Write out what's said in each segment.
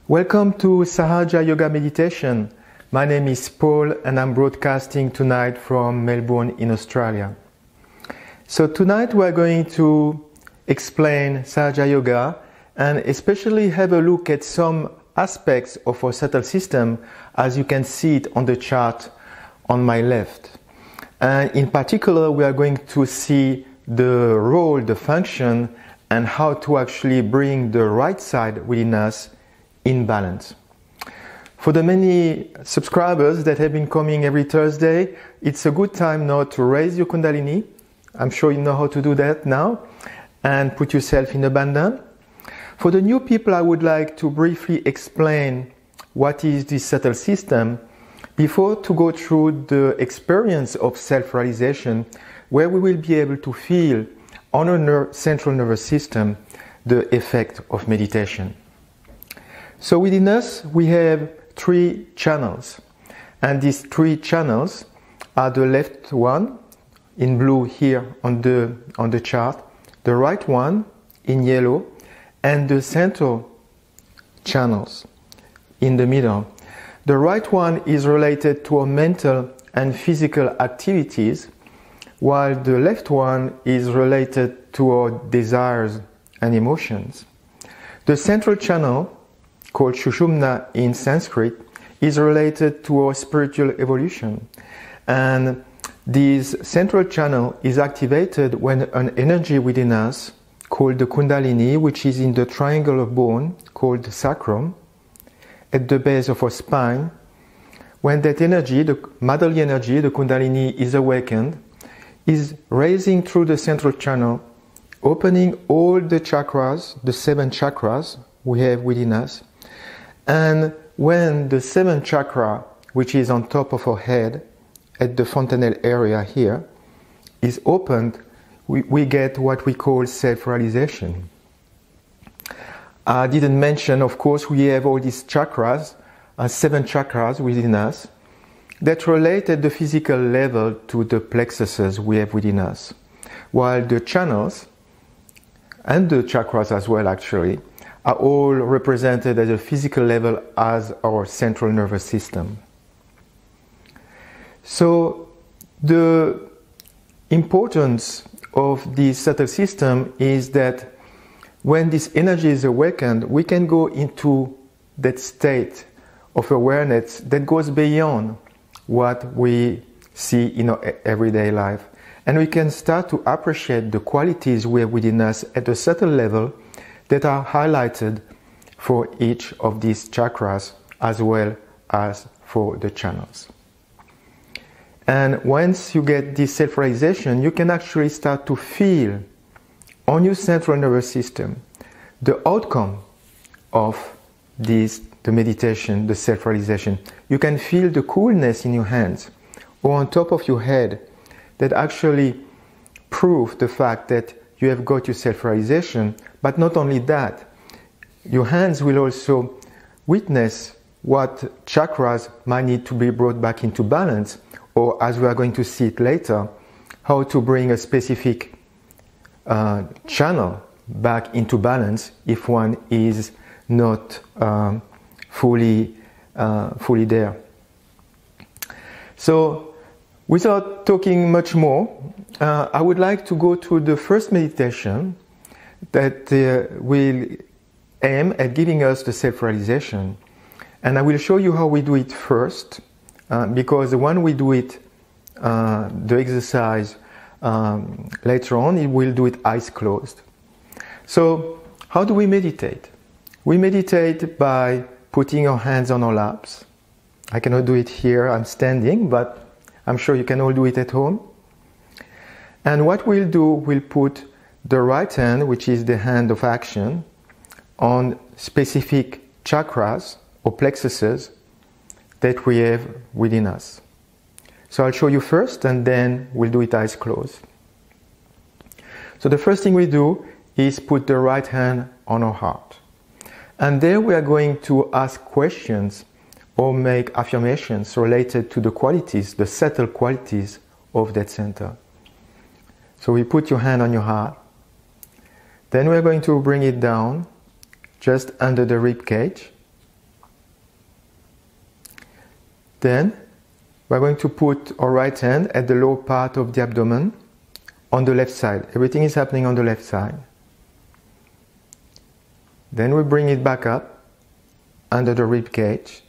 Welcome to Sahaja Yoga Meditation. My name is Paul and I'm broadcasting tonight from Melbourne in Australia. So tonight we are going to explain Sahaja Yoga and especially have a look at some aspects of our subtle system as you can see it on the chart on my left. And in particular we are going to see the role, the function and how to actually bring the right side within us in balance. For the many subscribers that have been coming every Thursday, it's a good time now to raise your Kundalini. I'm sure you know how to do that now and put yourself in abandon. For the new people, I would like to briefly explain what is this subtle system before to go through the experience of self-realization where we will be able to feel on our central nervous system the effect of meditation. So within us we have three channels, and these three channels are the left one in blue here on the chart, the right one in yellow, and the central channels in the middle. The right one is related to our mental and physical activities, while the left one is related to our desires and emotions. The central channel, called Sushumna in Sanskrit, is related to our spiritual evolution. And this central channel is activated when an energy within us, called the Kundalini, which is in the triangle of bone, called the sacrum, at the base of our spine, when that energy, the motherly energy, the Kundalini, is awakened, is raising through the central channel, opening all the chakras, the 7 chakras we have within us. And when the 7th chakra, which is on top of our head, at the fontanelle area here, is opened, we get what we call self-realization. I didn't mention, of course, we have all these chakras, 7 chakras within us, that relate at the physical level to the plexuses we have within us. While the channels, and the chakras as well actually, are all represented at a physical level as our central nervous system. So the importance of this subtle system is that when this energy is awakened, we can go into that state of awareness that goes beyond what we see in our everyday life. And we can start to appreciate the qualities we have within us at a subtle level that are highlighted for each of these chakras as well as for the channels. And once you get this self-realization, you can actually start to feel on your central nervous system the outcome of the meditation, the self-realization. You can feel the coolness in your hands or on top of your head that actually prove the fact that you have got your self-realization. But not only that, your hands will also witness what chakras might need to be brought back into balance, or as we are going to see it later, how to bring a specific channel back into balance if one is not fully there. So without talking much more, I would like to go to the first meditation that will aim at giving us the self-realization. And I will show you how we do it first, because when we do it, the exercise later on, it will do it eyes closed. So how do we meditate? We meditate by putting our hands on our laps. I cannot do it here, I'm standing, but I'm sure you can all do it at home. And what we'll do, we'll put the right hand, which is the hand of action, on specific chakras or plexuses that we have within us. So I'll show you first and then we'll do it eyes closed. So the first thing we do is put the right hand on our heart. And there we are going to ask questions or make affirmations related to the qualities, the subtle qualities of that center. So we put your hand on your heart. Then we're going to bring it down just under the rib cage. Then we're going to put our right hand at the lower part of the abdomen on the left side. Everything is happening on the left side. Then we bring it back up under the rib cage.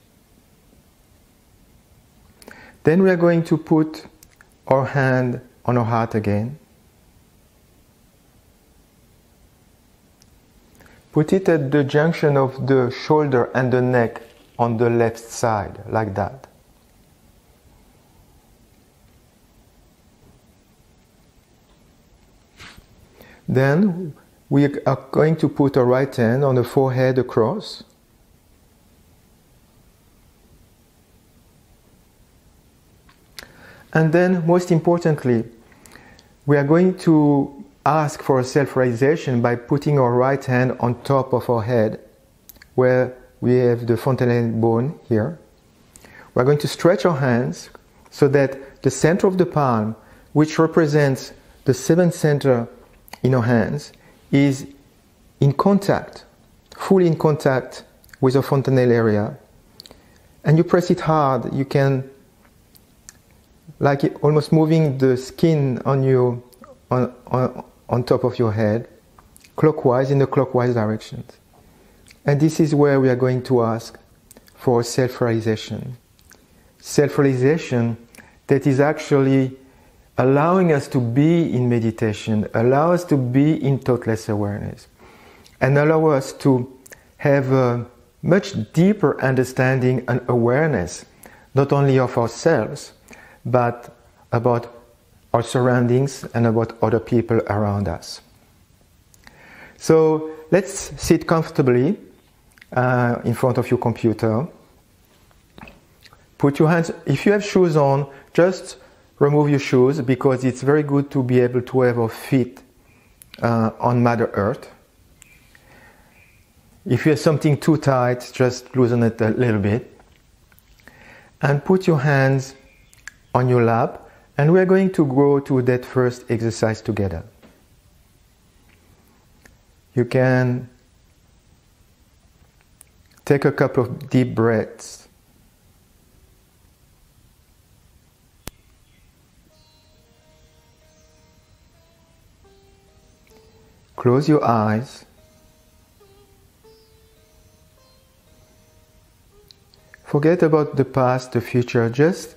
Then we are going to put our hand on our heart again. Put it at the junction of the shoulder and the neck on the left side, like that. Then we are going to put our right hand on the forehead across. And then, most importantly, we are going to ask for self-realization by putting our right hand on top of our head, where we have the fontanelle bone here. We are going to stretch our hands so that the center of the palm, which represents the seventh center in our hands, is in contact, fully in contact with the fontanelle area. And you press it hard. You can, like it, almost moving the skin on you, on top of your head, clockwise, in the clockwise direction. And this is where we are going to ask for self-realization. Self-realization that is actually allowing us to be in meditation, allow us to be in thoughtless awareness, and allow us to have a much deeper understanding and awareness, not only of ourselves, but about our surroundings and about other people around us. So let's sit comfortably in front of your computer. Put your hands, if you have shoes on, just remove your shoes, because it's very good to be able to have our feet on Mother Earth. If you have something too tight, just loosen it a little bit. And put your hands on your lap, and we're going to go to that first exercise together. You can take a couple of deep breaths. Close your eyes. Forget about the past, the future. Just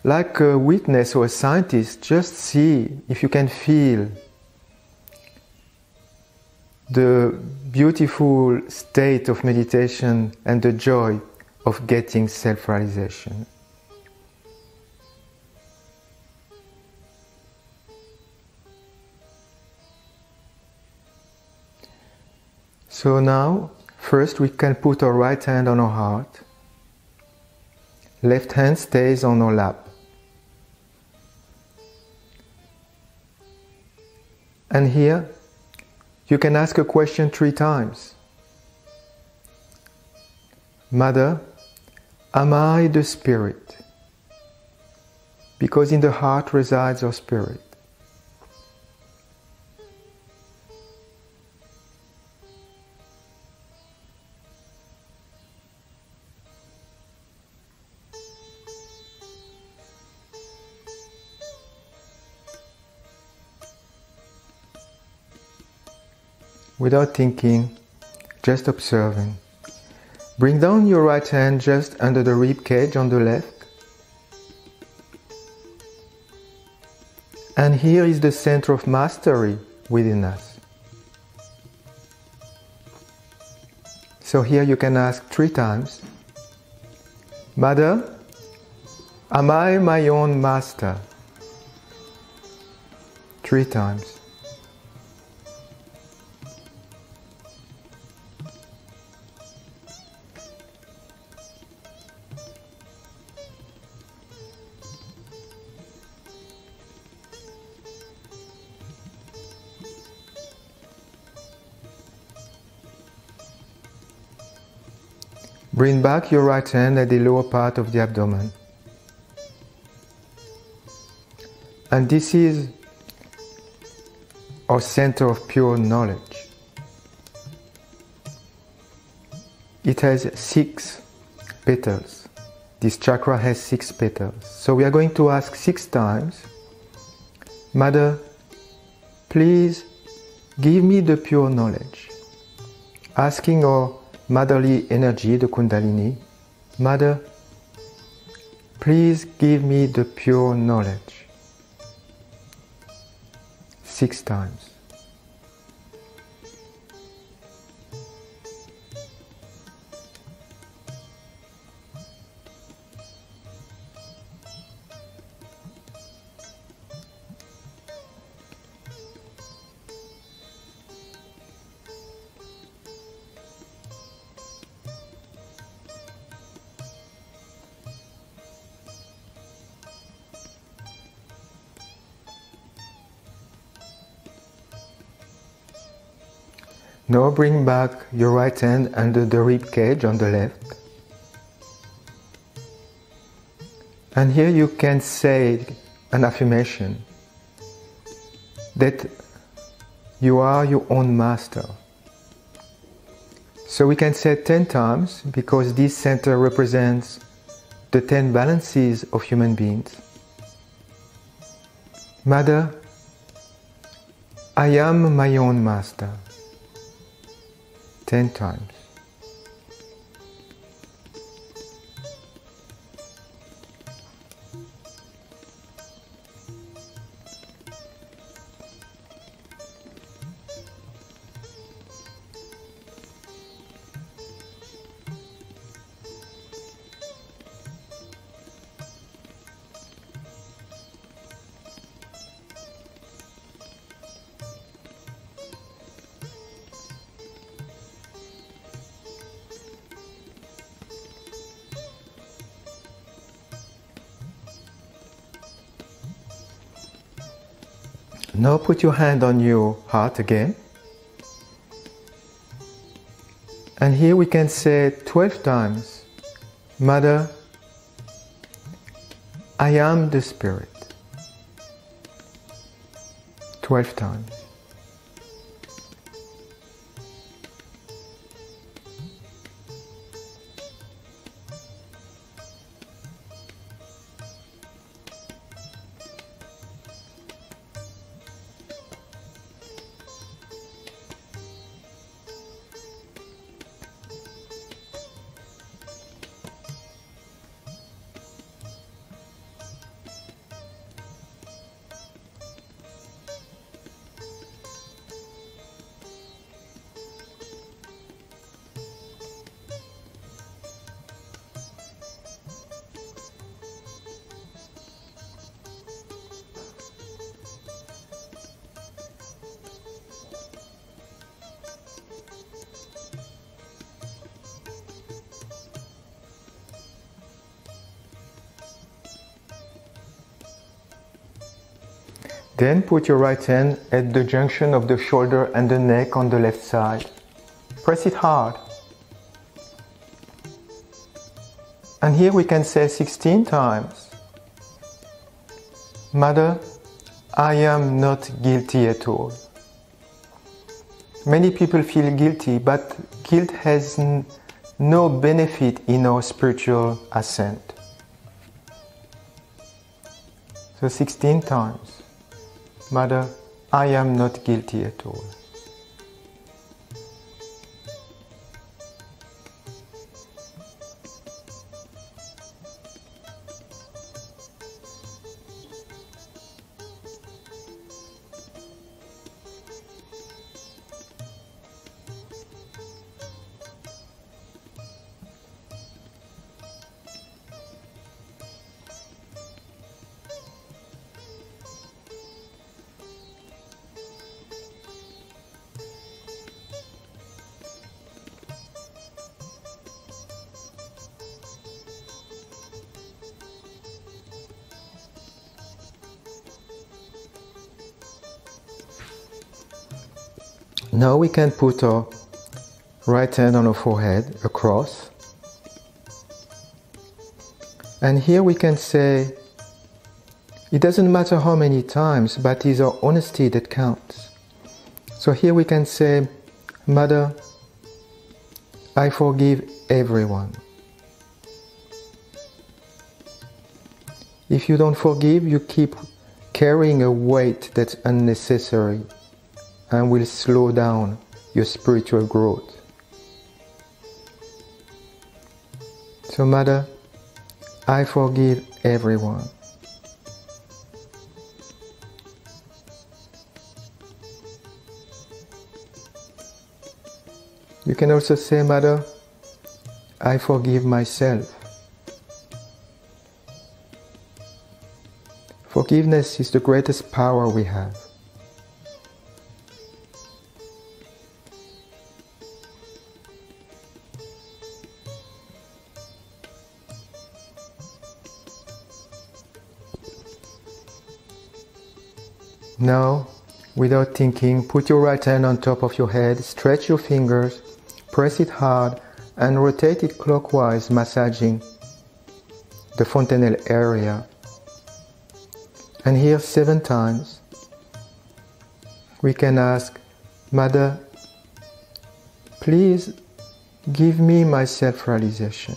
like a witness or a scientist, just see if you can feel the beautiful state of meditation and the joy of getting self-realization. So now, first we can put our right hand on our heart. Left hand stays on our lap. And here, you can ask a question 3 times. Mother, am I the spirit? Because in the heart resides our spirit. Without thinking, just observing. Bring down your right hand just under the rib cage on the left. And here is the center of mastery within us. So here you can ask 3 times. Mother, am I my own master? 3 times. Bring back your right hand at the lower part of the abdomen. And this is our center of pure knowledge. It has 6 petals. This chakra has 6 petals. So we are going to ask 6 times, Mother, please give me the pure knowledge. Asking our motherly energy, the Kundalini, Mother, please give me the pure knowledge. 6 times. Now bring back your right hand under the rib cage on the left. And here you can say an affirmation that you are your own master. So we can say it 10 times because this center represents the 10 balances of human beings. Mother, I am my own master. 10 times. Now put your hand on your heart again. And here we can say 12 times, Mother, I am the Spirit. 12 times. Then put your right hand at the junction of the shoulder and the neck on the left side. Press it hard. And here we can say 16 times, Mother, I am not guilty at all. Many people feel guilty, but guilt has no benefit in our spiritual ascent. So 16 times. Mother, I am not guilty at all. Now we can put our right hand on our forehead, across. And here we can say, it doesn't matter how many times, but it's our honesty that counts. So here we can say, Mother, I forgive everyone. If you don't forgive, you keep carrying a weight that's unnecessary and will slow down your spiritual growth. So Mother, I forgive everyone. You can also say, Mother, I forgive myself. Forgiveness is the greatest power we have. Now, without thinking, put your right hand on top of your head, stretch your fingers, press it hard, and rotate it clockwise, massaging the fontanelle area. And here 7 times, we can ask, Mother, please give me my self-realization.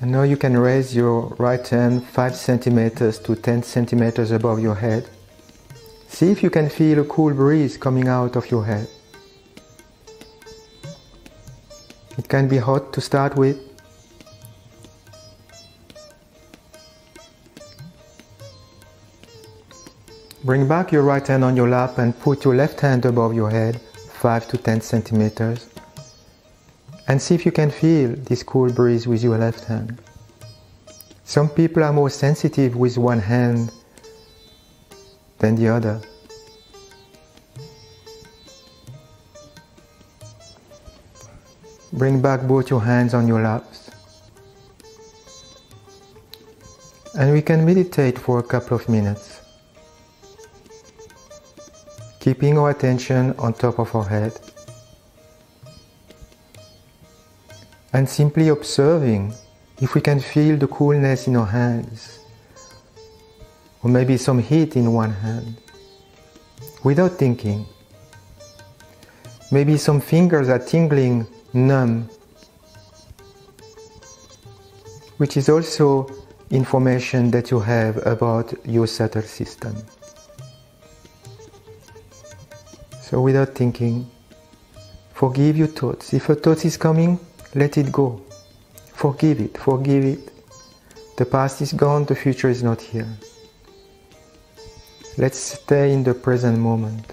And now you can raise your right hand 5 centimeters to 10 centimeters above your head. See if you can feel a cool breeze coming out of your head. It can be hot to start with. Bring back your right hand on your lap and put your left hand above your head, 5 to 10 centimeters. And see if you can feel this cool breeze with your left hand. Some people are more sensitive with one hand than the other. Bring back both your hands on your laps. And we can meditate for a couple of minutes, keeping our attention on top of our head. And simply observing if we can feel the coolness in our hands, or maybe some heat in one hand, without thinking. Maybe some fingers are tingling, numb, which is also information that you have about your subtle system. So without thinking, forgive your thoughts. If a thought is coming, let it go. Forgive it, forgive it. The past is gone, the future is not here. Let's stay in the present moment.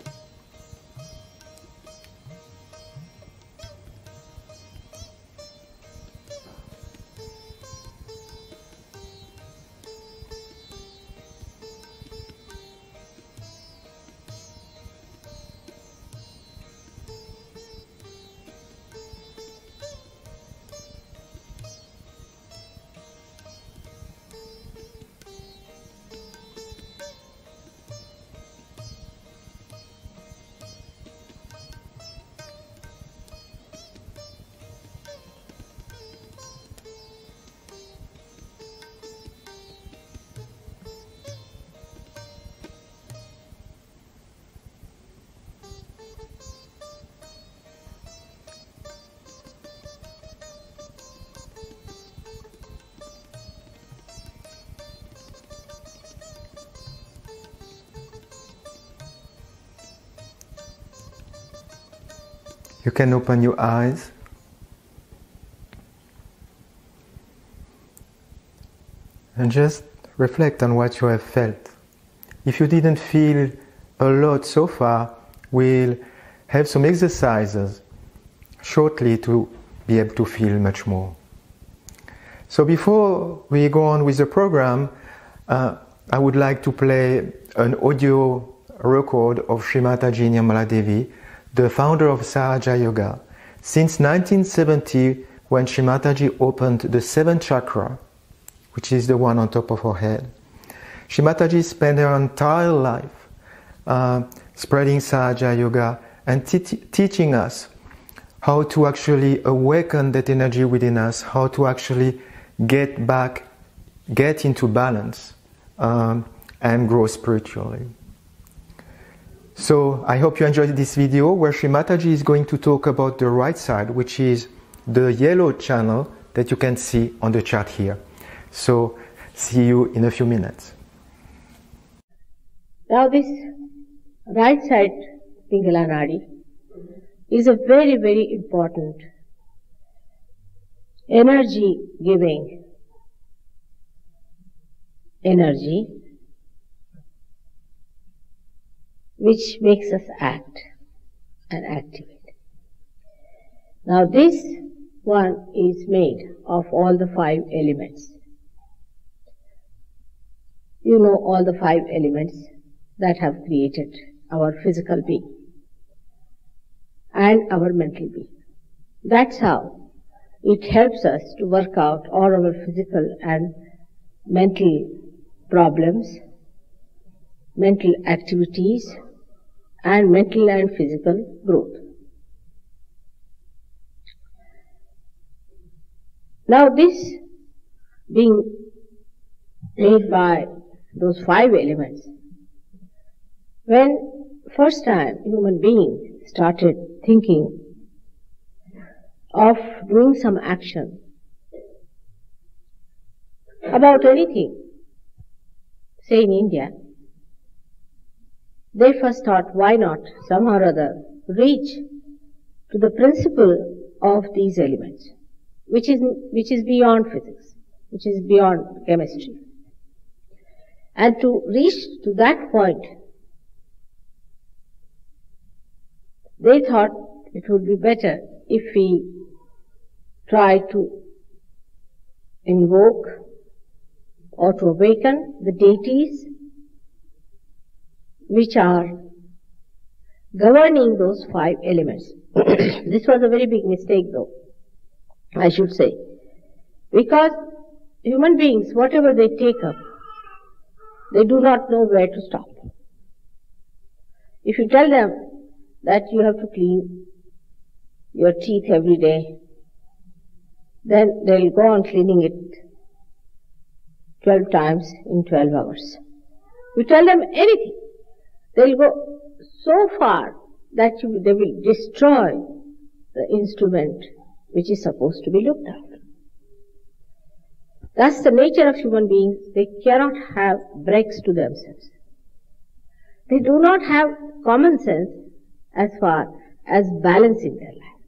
You can open your eyes and just reflect on what you have felt. If you didn't feel a lot so far, we'll have some exercises shortly to be able to feel much more. So before we go on with the program, I would like to play an audio record of Shri Mataji, the founder of Sahaja Yoga. Since 1970, when Shri Mataji opened the 7th chakra, which is the one on top of her head. Shri Mataji spent her entire life spreading Sahaja Yoga and teaching us how to actually awaken that energy within us, how to actually get into balance and grow spiritually. So I hope you enjoyed this video where Shri Mataji is going to talk about the right side, which is the yellow channel that you can see on the chart here. So see you in a few minutes. Now this right side Pingala Nadi is a very, very important energy giving energy which makes us act and activate. Now this one is made of all the 5 elements. You know all the 5 elements that have created our physical being and our mental being. That's how it helps us to work out all our physical and mental problems, mental activities, and mental and physical growth. Now this being made by those 5 elements, when first time human being started thinking of doing some action about anything, say in India, they first thought, why not somehow or other reach to the principle of these elements, which is beyond physics, which is beyond chemistry. And to reach to that point, they thought it would be better if we try to invoke or to awaken the deities which are governing those 5 elements. This was a very big mistake though, I should say, because human beings, whatever they take up, they do not know where to stop. If you tell them that you have to clean your teeth every day, then they will go on cleaning it 12 times in 12 hours. You tell them anything, they will go so far that they will destroy the instrument which is supposed to be looked after. That's the nature of human beings. They cannot have breaks to themselves. They do not have common sense as far as balancing their life.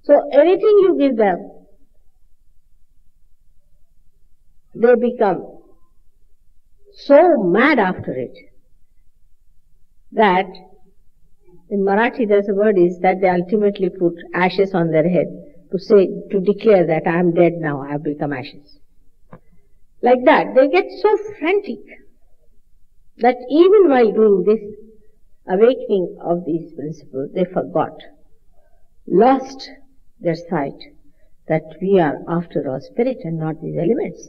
So anything you give them, they become so mad after it that in Marathi there's a word is that they ultimately put ashes on their head to declare that I am dead now, I have become ashes. Like that, they get so frantic that even while doing this awakening of these principles, they lost their sight that we are after all spirit and not these elements.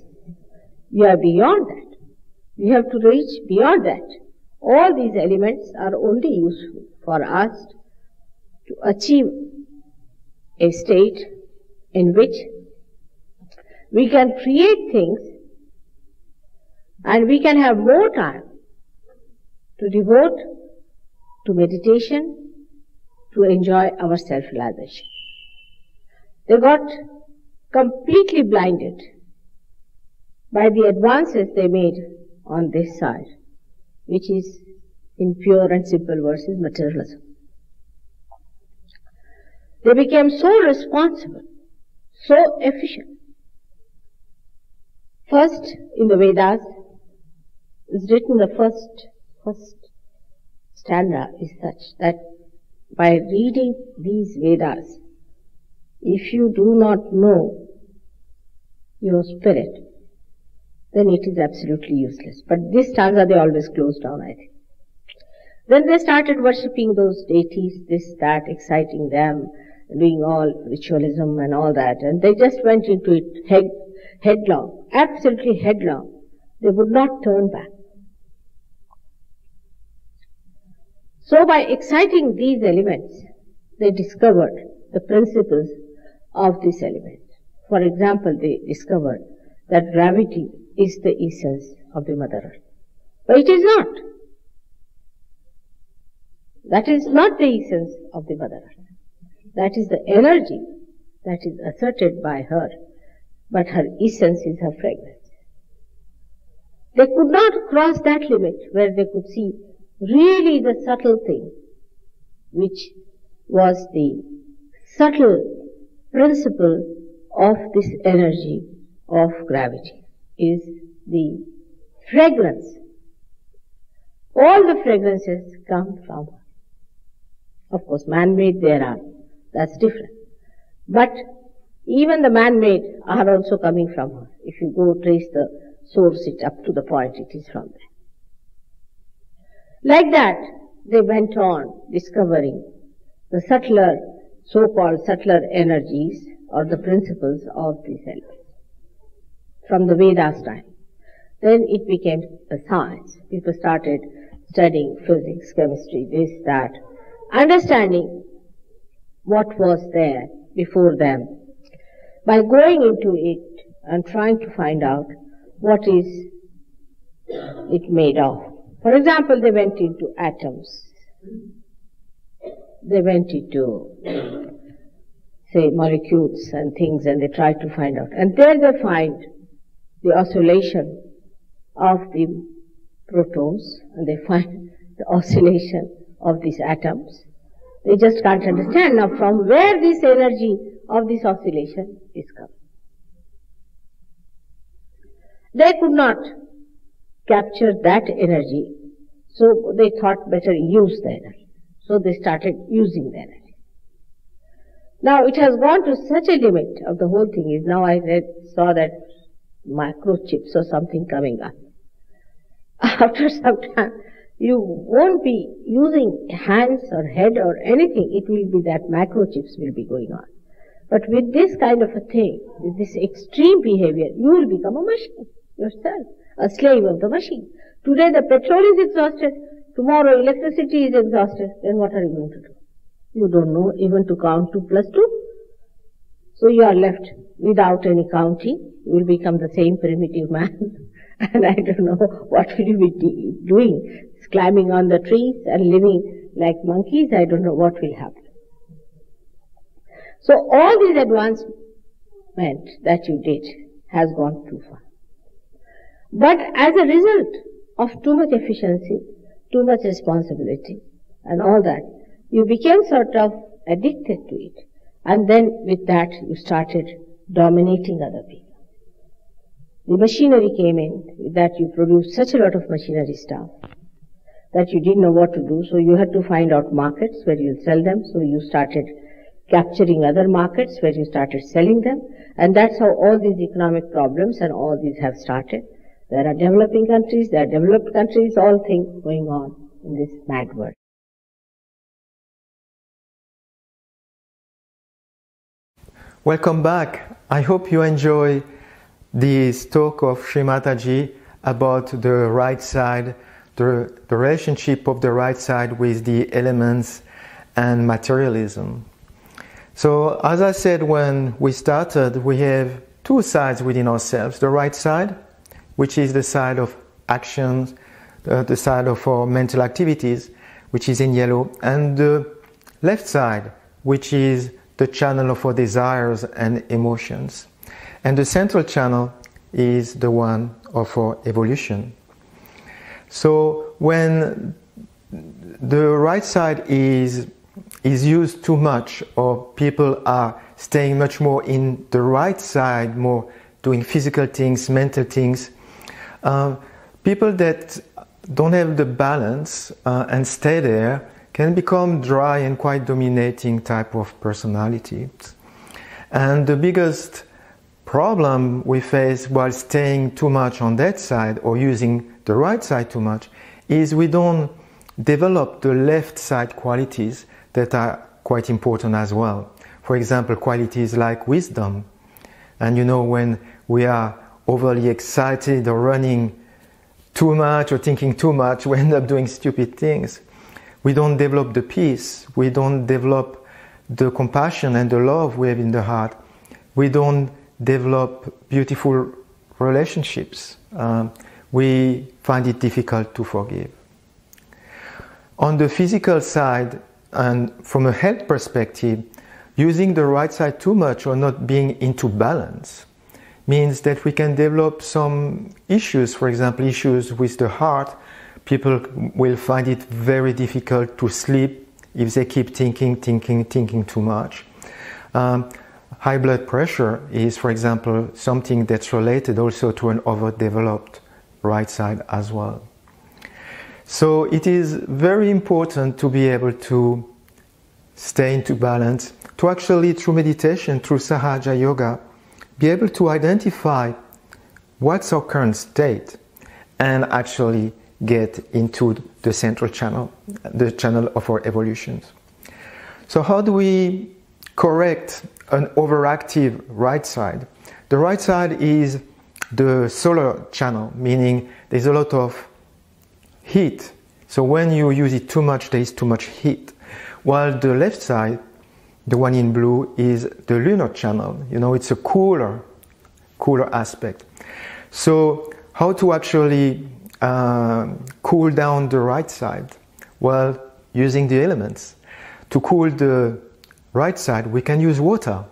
We are beyond that. We have to reach beyond that. All these elements are only useful for us to achieve a state in which we can create things and we can have more time to devote to meditation, to enjoy our self-realization. They got completely blinded by the advances they made on this side, which is, in pure and simple words, is materialism. They became so responsible, so efficient. First, in the Vedas, is written the first stanza is such that by reading these Vedas, if you do not know your spirit, then it is absolutely useless. But this stanza they always closed down, I think. Then they started worshipping those deities, this, that, exciting them, doing all ritualism and all that, and they just went into it headlong, absolutely headlong. They would not turn back. So by exciting these elements, they discovered the principles of this element. For example, they discovered that gravity is the essence of the Mother Earth. But it is not. That is not the essence of the Mother Earth. That is the energy that is asserted by her, but her essence is her fragrance. They could not cross that limit where they could see really the subtle thing, which was the subtle principle of this energy of gravity, is the fragrance. All the fragrances come from her. Of course, man-made there are, that's different. But even the man-made are also coming from her. If you go trace the source it up to the point, it is from there. Like that, they went on discovering the subtler, so-called subtler energies or the principles of these elements from the Vedas time. Then it became a science. People started studying physics, chemistry, this, that, understanding what was there before them by going into it and trying to find out what is it made of. For example, they went into atoms. They went into, say, molecules and things, and they tried to find out. And there they find the oscillation of the protons, and they find the oscillation of these atoms. They just can't understand now from where this energy of this oscillation is coming. They could not capture that energy, so they thought better use the energy. So they started using the energy. Now it has gone to such a limit of the whole thing is, now I saw that microchips or something coming up. After some time, you won't be using hands or head or anything. It will be that microchips will be going on. But with this kind of a thing, with this extreme behavior, you will become a machine yourself, a slave of the machine. Today the petrol is exhausted, tomorrow electricity is exhausted, then what are you going to do? You don't know even to count 2 plus 2. So you are left without any counting. You will become the same primitive man. And I don't know what will you be doing, climbing on the trees and living like monkeys. I don't know what will happen. So all this advancement that you did has gone too far. But as a result of too much efficiency, too much responsibility and all that, you became sort of addicted to it. And then with that you started dominating other people. The machinery came in, with that you produced such a lot of machinery stuff that you didn't know what to do, so you had to find out markets where you'll sell them, so you started capturing other markets where you started selling them, and that's how all these economic problems and all these have started. There are developing countries, there are developed countries, all things going on in this mad world. Welcome back. I hope you enjoy this talk of Shri Mataji about the right side, the relationship of the right side with the elements and materialism. So, as I said when we started, we have two sides within ourselves. The right side, which is the side of actions, the side of our mental activities, which is in yellow, and the left side, which is the channel of our desires and emotions. And the central channel is the one of our evolution. So when the right side is used too much, or people are staying much more in the right side, more doing physical things, mental things, people that don't have the balance and stay there can become dry and quite dominating type of personalities. And the biggest problem we face while staying too much on that side or using the right side too much is we don't develop the left side qualities that are quite important as well. for example, qualities like wisdom. And you know, when we are overly excited or running too much or thinking too much, we end up doing stupid things. We don't develop the peace. We don't develop the compassion and the love we have in the heart. We don't develop beautiful relationships. We find it difficult to forgive. On the physical side, and from a health perspective, using the right side too much or not being into balance means that we can develop some issues, for example, issues with the heart. People will find it very difficult to sleep if they keep thinking too much. High blood pressure is, for example, something that's related also to an overdeveloped right side as well. So it is very important to be able to stay into balance, to actually, through meditation, through Sahaja Yoga, be able to identify what's our current state and actually get into the central channel, the channel of our evolutions. So how do we correct an overactive right side? The right side is the solar channel, meaning there's a lot of heat. So when you use it too much, there is too much heat. While the left side, the one in blue, is the lunar channel. You know, it's a cooler aspect. So how to actually cool down the right side? Well, using the elements. To cool the right side, we can use water,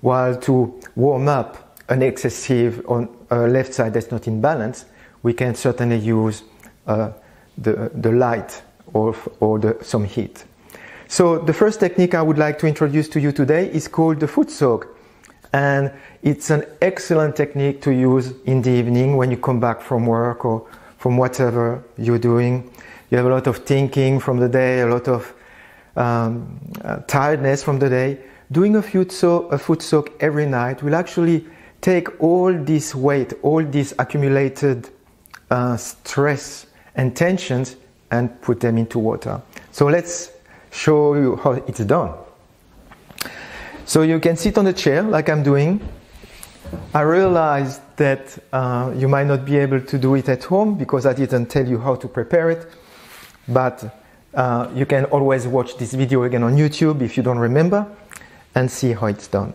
while to warm up an excessive on left side that's not in balance, we can certainly use the light or some heat. So the first technique I would like to introduce to you today is called the foot soak, and it's an excellent technique to use in the evening when you come back from work or from whatever you're doing. You have a lot of thinking from the day, a lot of tiredness from the day. Doing a foot soak every night will actually take all this weight, all this accumulated stress and tensions, and put them into water. So let's show you how it's done. So you can sit on a chair like I'm doing. I realized that you might not be able to do it at home because I didn't tell you how to prepare it, but you can always watch this video again on YouTube if you don't remember and see how it's done,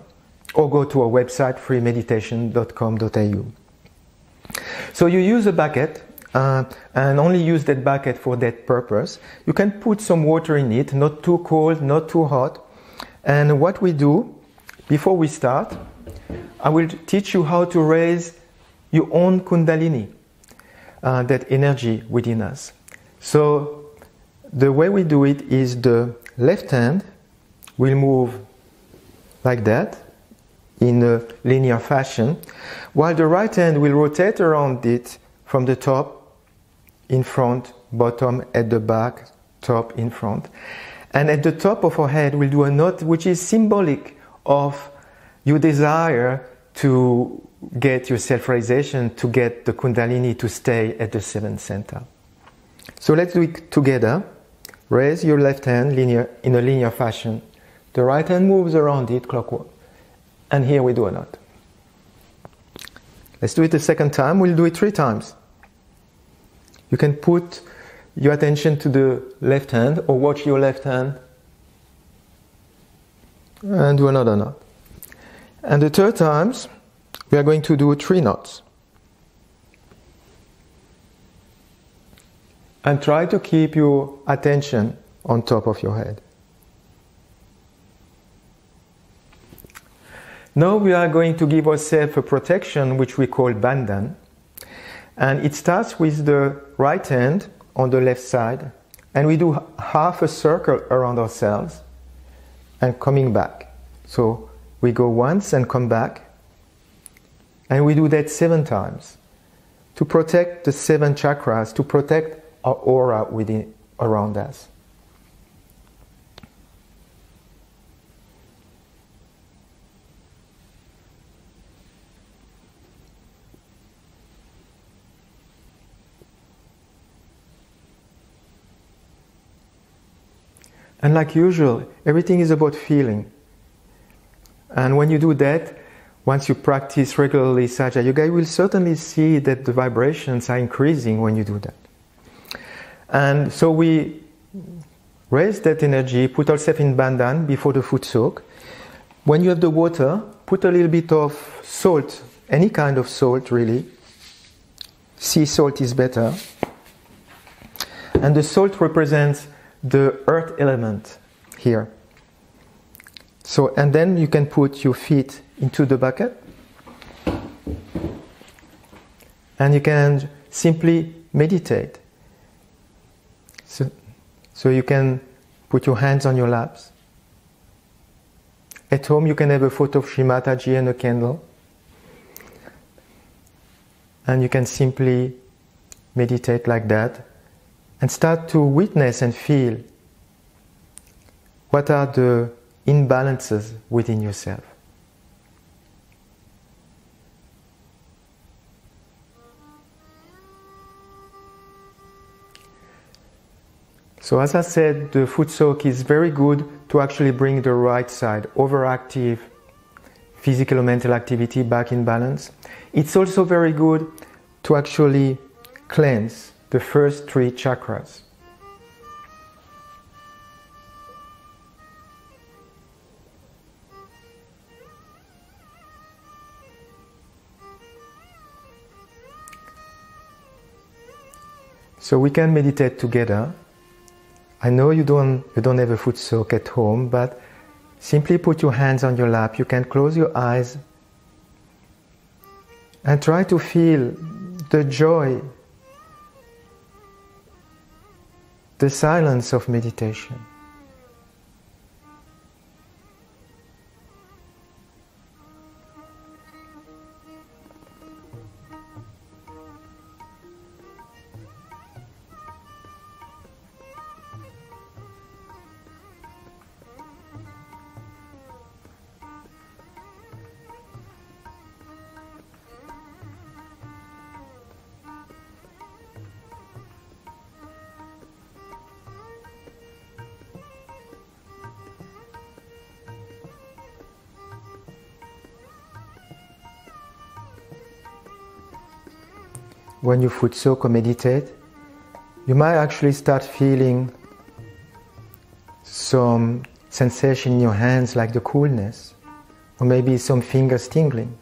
or go to our website freemeditation.com.au. So you use a bucket and only use that bucket for that purpose. You can put some water in it, not too cold, not too hot. And what we do before we start, I will teach you how to raise your own Kundalini, that energy within us. So the way we do it is the left hand will move like that in a linear fashion, while the right hand will rotate around it from the top, in front, bottom, at the back, top, in front. And at the top of our head we'll do a knot which is symbolic of your desire to get your self-realization, to get the Kundalini to stay at the seventh center. So let's do it together. Raise your left hand in a linear fashion. The right hand moves around it clockwise. And here we do a knot. Let's do it a second time. We'll do it 3 times. You can put your attention to the left hand or watch your left hand and do another knot. And the 3rd times, we are going to do 3 knots. And try to keep your attention on top of your head. Now we are going to give ourselves a protection which we call bandhan. And it starts with the right hand on the left side, and we do half a circle around ourselves and coming back. So we go once and come back, and we do that 7 times to protect the 7 chakras, to protect our aura around us. And like usual, everything is about feeling. And when you do that, once you practice regularly Sahaja Yoga, you will certainly see that the vibrations are increasing when you do that. And so we raise that energy, put ourselves in bandhan before the foot soak. When you have the water, put a little bit of salt, any kind of salt really. Sea salt is better. And the salt represents the earth element here. So, and then you can put your feet into the bucket. And you can simply meditate. So you can put your hands on your laps. At home you can have a photo of Shri Mataji and a candle. And you can simply meditate like that and start to witness and feel what are the imbalances within yourself. So as I said, the foot soak is very good to actually bring the right side, overactive physical or mental activity, back in balance. It's also very good to actually cleanse the first 3 chakras. So we can meditate together. I know you don't have a foot soak at home, but simply put your hands on your lap. You can close your eyes and try to feel the joy, the silence of meditation. When you foot soak or meditate, you might actually start feeling some sensation in your hands, like the coolness, or maybe some fingers tingling.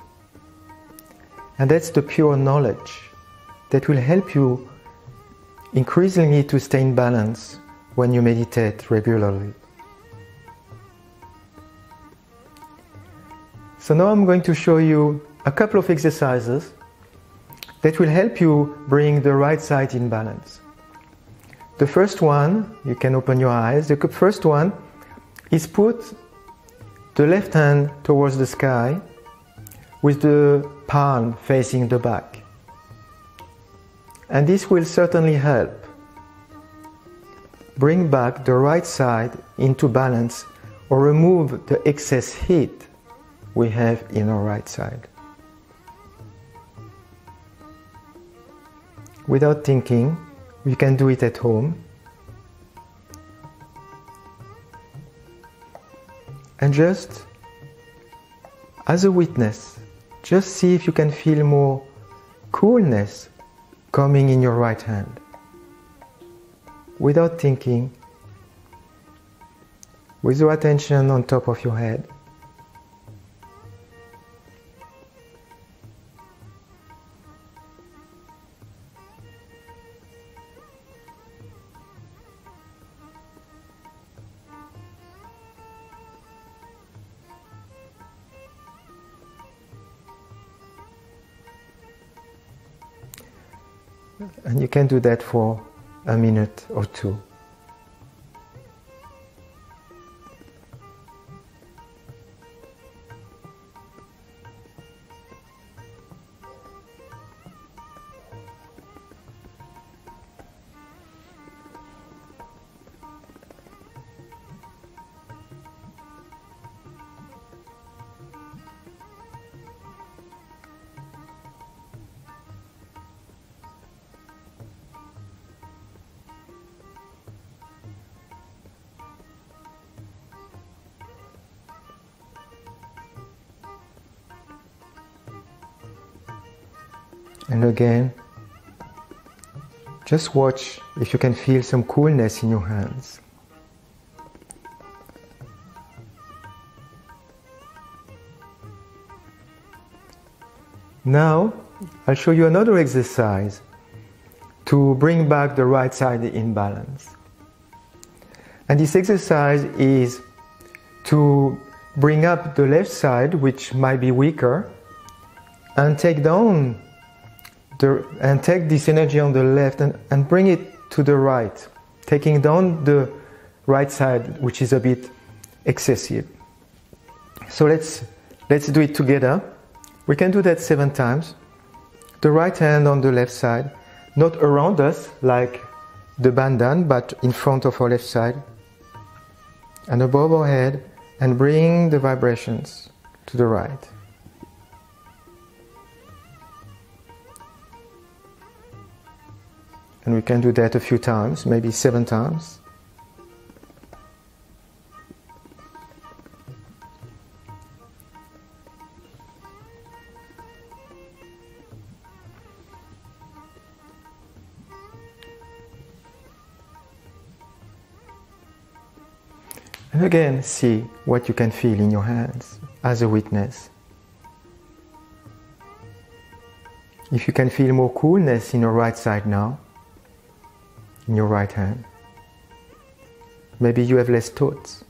And that's the pure knowledge that will help you increasingly to stay in balance when you meditate regularly. So now I'm going to show you a couple of exercises that will help you bring the right side in balance. The first one, you can open your eyes, the first one is put the left hand towards the sky with the palm facing the back. And this will certainly help bring back the right side into balance or remove the excess heat we have in our right side. Without thinking, we can do it at home. And just as a witness, just see if you can feel more coolness coming in your right hand. Without thinking, with your attention on top of your head. And you can do that for a minute or two. And again, just watch if you can feel some coolness in your hands. Now, I'll show you another exercise to bring back the right side in balance. And this exercise is to bring up the left side, which might be weaker, and take down take this energy on the left and bring it to the right, taking down the right side, which is a bit excessive. So let's do it together. We can do that 7 times. The right hand on the left side, not around us like the bandan, but in front of our left side and above our head, and bring the vibrations to the right. And we can do that a few times, maybe 7 times. And again, see what you can feel in your hands as a witness. If you can feel more coolness in your right side now, in your right hand, maybe you have less thoughts.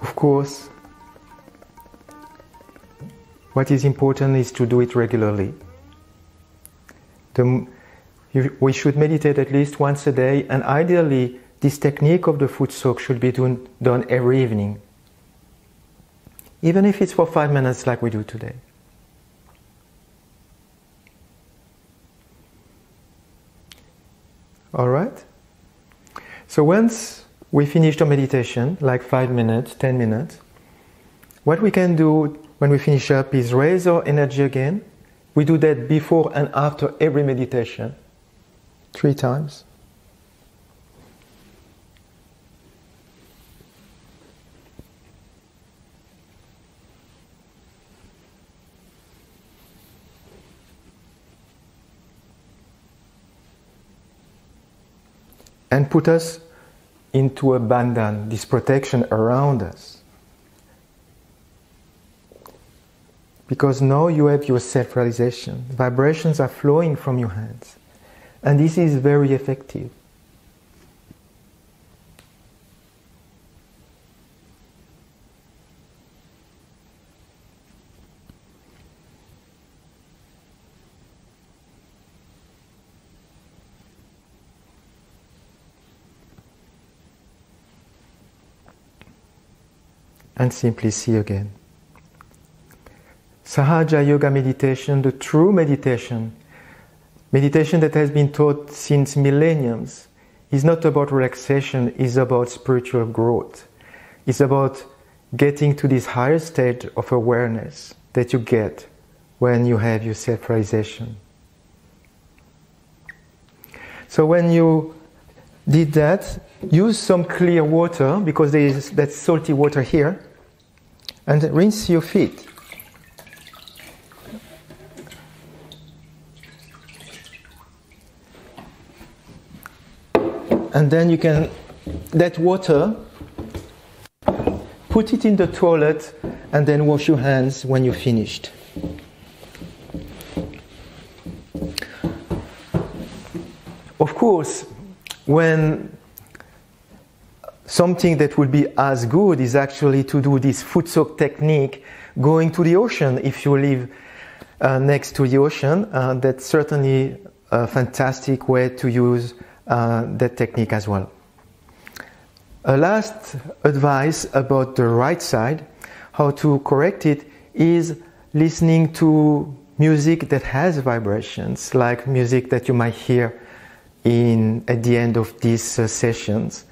Of course, what is important is to do it regularly. We should meditate at least once a day, and ideally this technique of the foot soak should be done every evening, even if it's for 5 minutes like we do today. All right? So once we finished our meditation, like 5 minutes, 10 minutes, what we can do when we finish up is raise our energy again. We do that before and after every meditation, 3 times. And put us into a bandhan, this protection around us. Because now you have your self-realization. Vibrations are flowing from your hands. And this is very effective. And simply see again. Sahaja Yoga meditation, the true meditation, meditation that has been taught since millenniums, is not about relaxation, it's about spiritual growth. It's about getting to this higher state of awareness that you get when you have your self-realization. So when you did that, use some clear water, because there is that salty water here, and rinse your feet. And then you can, that water, put it in the toilet and then wash your hands when you're finished. Of course, when something that would be as good is actually to do this foot soak technique going to the ocean. If you live next to the ocean, that's certainly a fantastic way to use that technique as well. A last advice about the right side, how to correct it, is listening to music that has vibrations, like music that you might hear at the end of these sessions.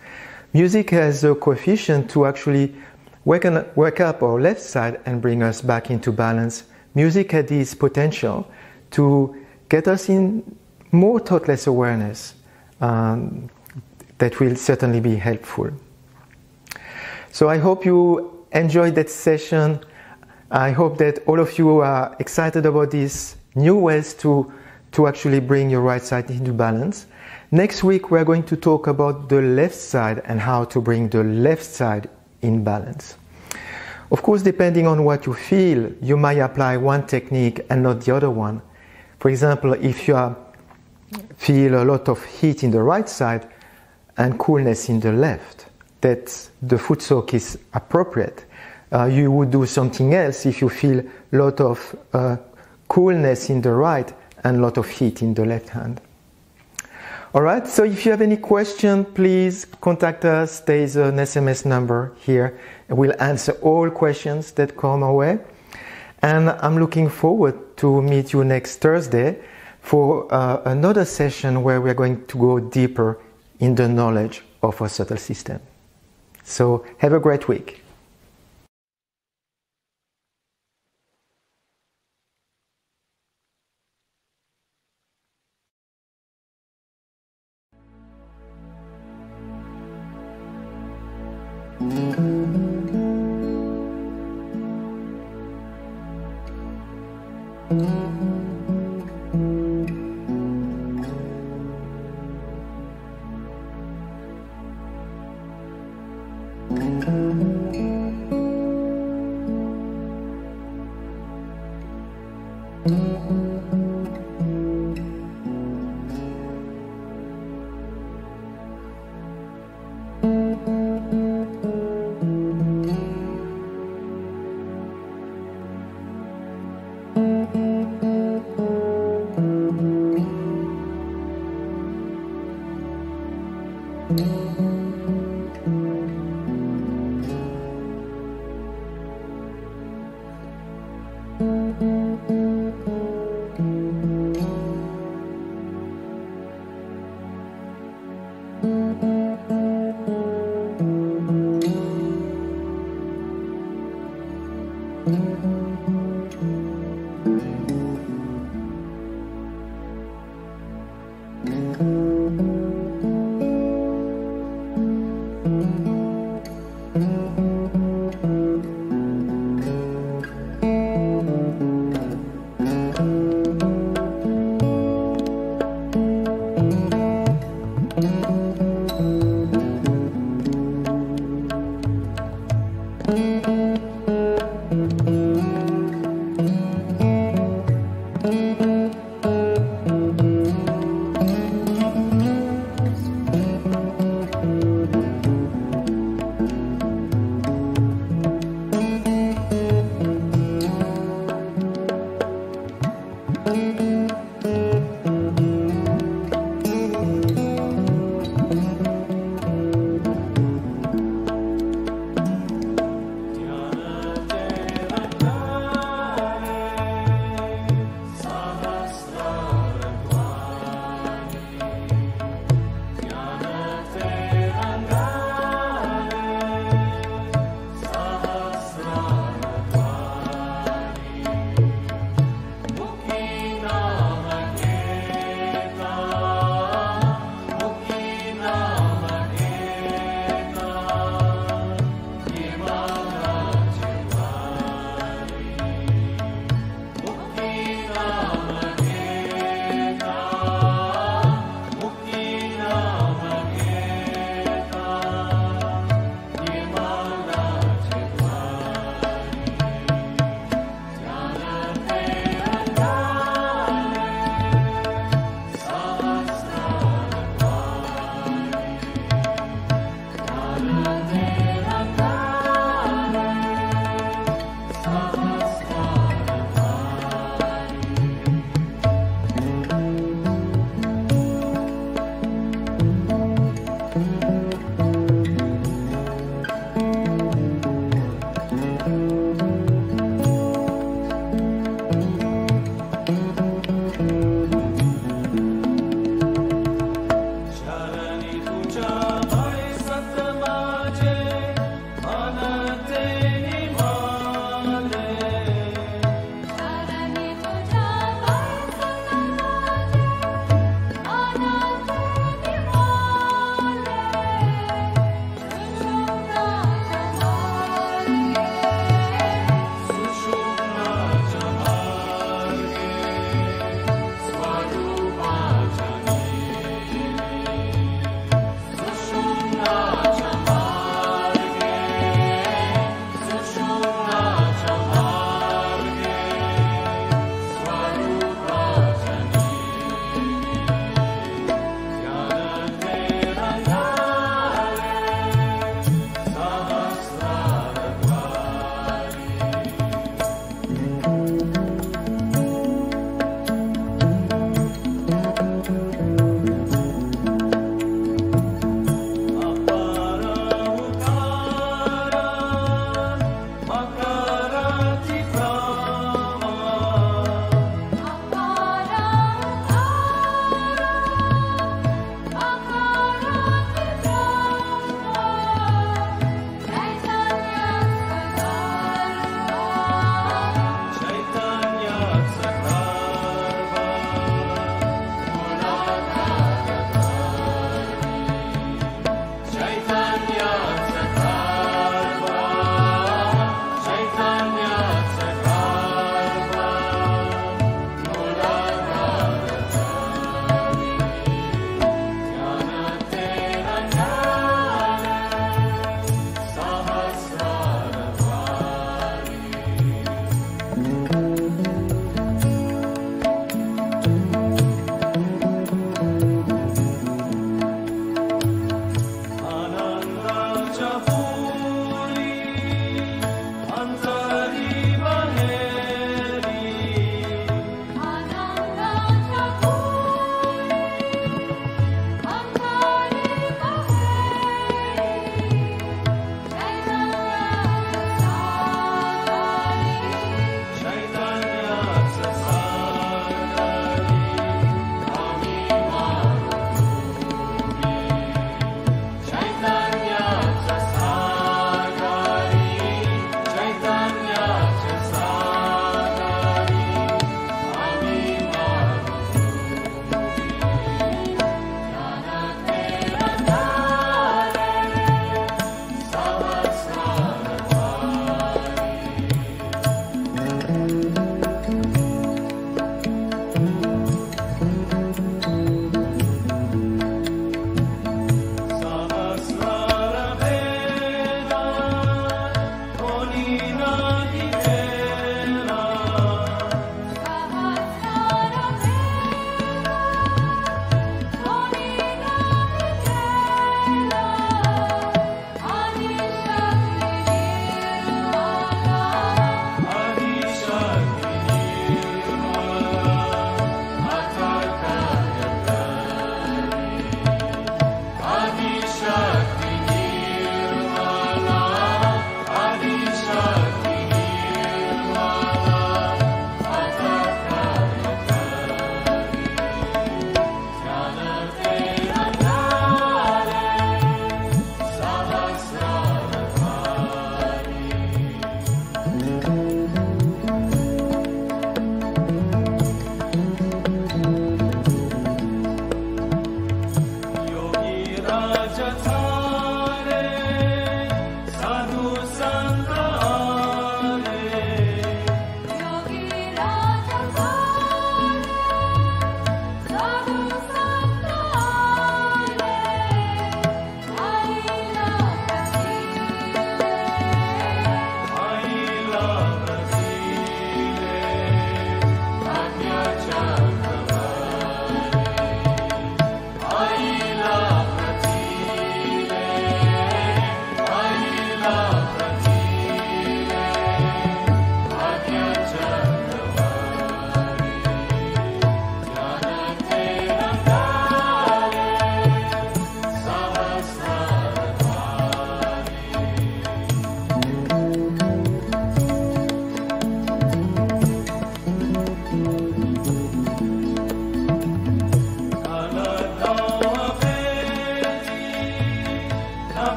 Music has a coefficient to actually wake up our left side and bring us back into balance. Music has this potential to get us in more thoughtless awareness that will certainly be helpful. So I hope you enjoyed that session. I hope that all of you are excited about these new ways to actually bring your right side into balance. Next week we're going to talk about the left side and how to bring the left side in balance. Of course, depending on what you feel, you might apply one technique and not the other one. For example, if you feel a lot of heat in the right side and coolness in the left, that the foot soak is appropriate. You would do something else if you feel a lot of coolness in the right and a lot of heat in the left hand. Alright, so if you have any question, please contact us. There is an SMS number here. We'll answer all questions that come our way. And I'm looking forward to meet you next Thursday for another session where we're going to go deeper in the knowledge of our subtle system. So have a great week. Mataji.